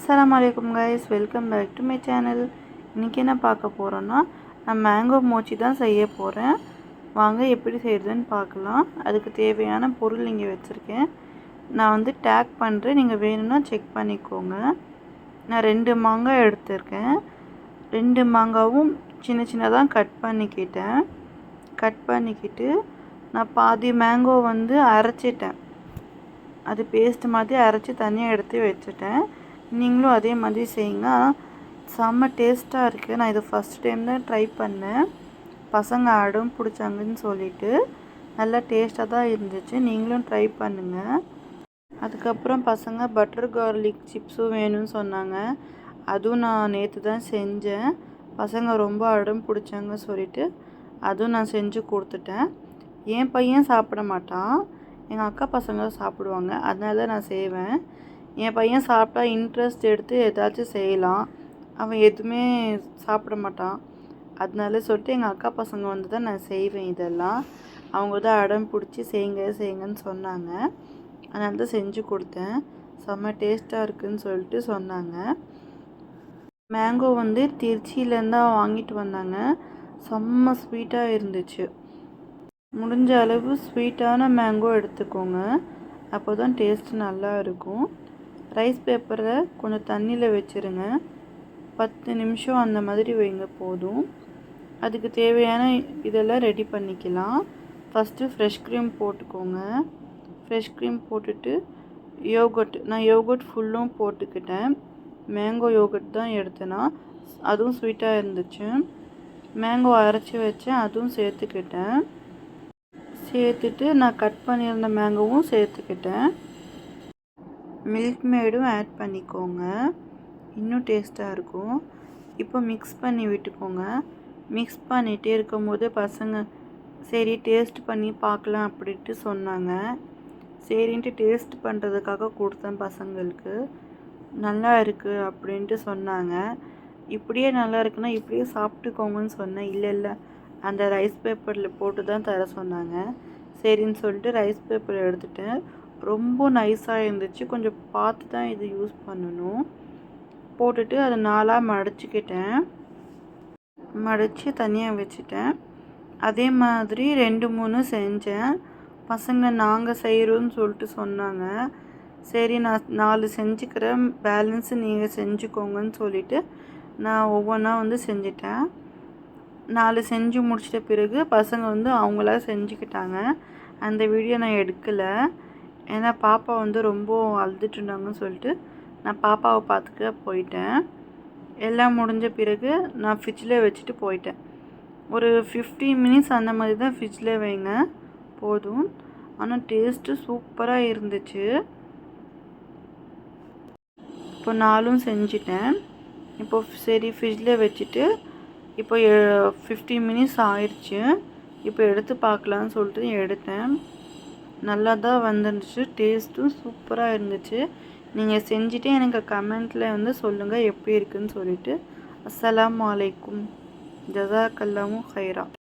अस्सलाम वालेकुम guys, welcome back to my channel. இன்றைக்கி என்ன பார்க்க போகிறோன்னா, நான் மேங்கோ மோச்சி தான் செய்ய போகிறேன். வாங்க எப்படி செய்கிறதுன்னு பார்க்கலாம். அதுக்கு தேவையான பொருள் இங்கே வச்சுருக்கேன். நான் வந்து டேக் பண்ணுறேன், நீங்கள் வேணும்னா செக் பண்ணிக்கோங்க. நான் 2 மாங்காய் எடுத்திருக்கேன். 2 மாங்காவும் சின்ன சின்னதாக கட் பண்ணிக்கிட்டு நான் பாதி மேங்கோ வந்து அரைச்சிட்டேன். அது பேஸ்ட் மாதிரி அரைச்சி தனியாக எடுத்து வச்சுட்டேன். நீங்களும் அதே மாதிரி செய்யுங்க. செம்ம டேஸ்ட்டாக இருக்குது. நான் இது ஃபஸ்ட் டைம் தான் ட்ரை பண்ணேன். பசங்க அடம் பிடிச்சாங்கன்னு சொல்லிட்டு நல்லா டேஸ்ட்டாக தான் இருந்துச்சு. நீங்களும் ட்ரை பண்ணுங்கள். அதுக்கப்புறம் பசங்க பட்டர் கார்லிக் சிப்ஸும் வேணும்னு சொன்னாங்க. அதுவும் நான் நேற்று தான் செஞ்சேன். பசங்க ரொம்ப அடம் பிடிச்சாங்க சொல்லிட்டு அதுவும் நான் செஞ்சு கொடுத்துட்டேன். என் பையன் சாப்பிட மாட்டான், எங்கள் அக்கா பசங்க சாப்பிடுவாங்க. அதனால தான் நான் செய்வேன். என் பையன் சாப்பிட்டா இன்ட்ரெஸ்ட் எடுத்து ஏதாச்சும் செய்யலாம். அவன் எதுவுமே சாப்பிட மாட்டான். அதனால சொல்லிட்டு எங்கள் அக்கா பசங்க வந்து தான் நான் செய்வேன். இதெல்லாம் அவங்க தான் அடம் பிடிச்சி செய்யுங்கன்னு சொன்னாங்க. அதனால தான் செஞ்சு கொடுத்தேன். செம்ம டேஸ்ட்டாக இருக்குதுன்னு சொல்லிட்டு சொன்னாங்க. மேங்கோ வந்து திருச்சியிலேருந்து தான் வாங்கிட்டு வந்தாங்க. செம்ம ஸ்வீட்டாக இருந்துச்சு. முடிஞ்ச அளவு ஸ்வீட்டான மேங்கோ எடுத்துக்கோங்க, அப்போ தான் டேஸ்ட்டு நல்லா இருக்கும். ரைஸ் பேப்பரை கொஞ்சம் தண்ணியில் வச்சுருங்க. 10 நிமிஷம் அந்த மாதிரி வைங்க போதும். அதுக்கு தேவையான இதெல்லாம் ரெடி பண்ணிக்கலாம். ஃபஸ்ட்டு ஃப்ரெஷ் க்ரீம் போட்டுக்கோங்க. ஃப்ரெஷ் க்ரீம் போட்டுட்டு நான் யோகட் ஃபுல்லும் போட்டுக்கிட்டேன். மேங்கோ யோகட் தான் எடுத்தேன்னா, அதுவும் ஸ்வீட்டாக இருந்துச்சு. மேங்கோ அரைச்சி வச்சேன், அதுவும் சேர்த்துட்டு நான் கட் பண்ணியிருந்த மேங்கோவும் சேர்த்துக்கிட்டேன். மில்க் மேடும் ஆட் பண்ணிக்கோங்க, இன்னும் டேஸ்ட்டாக இருக்கும். இப்போ மிக்ஸ் பண்ணி விட்டுக்கோங்க. மிக்ஸ் பண்ணிகிட்டே இருக்கும்போது பசங்க சரி டேஸ்ட் பண்ணி பார்க்கலாம் அப்படின்ட்டு சொன்னாங்க. சரின்ட்டு டேஸ்ட் பண்ணுறதுக்காக கொடுத்தேன் பசங்களுக்கு. நல்லா இருக்குது அப்படின்ட்டு சொன்னாங்க. இப்படியே நல்லா இருக்குன்னா இப்படியே சாப்பிட்டுக்கோங்கன்னு சொன்னேன். இல்லை அந்த ரைஸ் பேப்பரில் போட்டு தான் தர சொன்னாங்க. சரின்னு சொல்லிட்டு ரைஸ் பேப்பர் எடுத்துட்டேன். ரொம்ப நைஸாக இருந்துச்சு. கொஞ்சம் பார்த்து தான் இது யூஸ் பண்ணணும். போட்டுட்டு அதை 4ஆக மடித்து தனியாக வச்சுட்டேன். அதே மாதிரி 2-3 செஞ்சேன். பசங்க நாங்கள் செய்கிறோன்னு சொல்லிட்டு சொன்னாங்க. சரி நான் 4 செஞ்சுக்கிறேன், பேலன்ஸு நீங்கள் செஞ்சுக்கோங்கன்னு சொல்லிவிட்டு நான் ஒவ்வொன்றா வந்து செஞ்சிட்டேன். 4 செஞ்சு முடிச்சிட்ட பிறகு பசங்க வந்து அவங்களா செஞ்சுக்கிட்டாங்க. அந்த வீடியோ நான் எடுக்கலை, ஏன்னா பாப்பா வந்து ரொம்ப அழுதுட்டு இருந்தாங்கன்னு சொல்லிட்டு நான் பாப்பாவை பார்த்துக்க போயிட்டேன். எல்லாம் முடிஞ்ச பிறகு நான் ஃப்ரிட்ஜில் வச்சுட்டு போயிட்டேன். ஒரு 15 மினிட்ஸ் அந்த மாதிரி தான் ஃப்ரிட்ஜில் வைங்க போதும். ஆனால் டேஸ்ட்டு சூப்பராக இருந்துச்சு. இப்போ 4ம் செஞ்சிட்டேன். இப்போ சரி ஃப்ரிட்ஜில் வச்சுட்டு இப்போ 15 மினிட்ஸ் ஆயிடுச்சு. இப்போ எடுத்து பார்க்கலான்னு சொல்லிட்டு எடுத்தேன். நல்லா தான் வந்துருந்துச்சு. டேஸ்ட்டும் சூப்பராக இருந்துச்சு. நீங்கள் செஞ்சுட்டு எனக்கு கமெண்ட்டில் வந்து சொல்லுங்கள் எப்படி இருக்குதுன்னு சொல்லிவிட்டு. அஸ்ஸலாமு அலைக்கும். ஜஸாக்கல்லாஹு ஹைரா.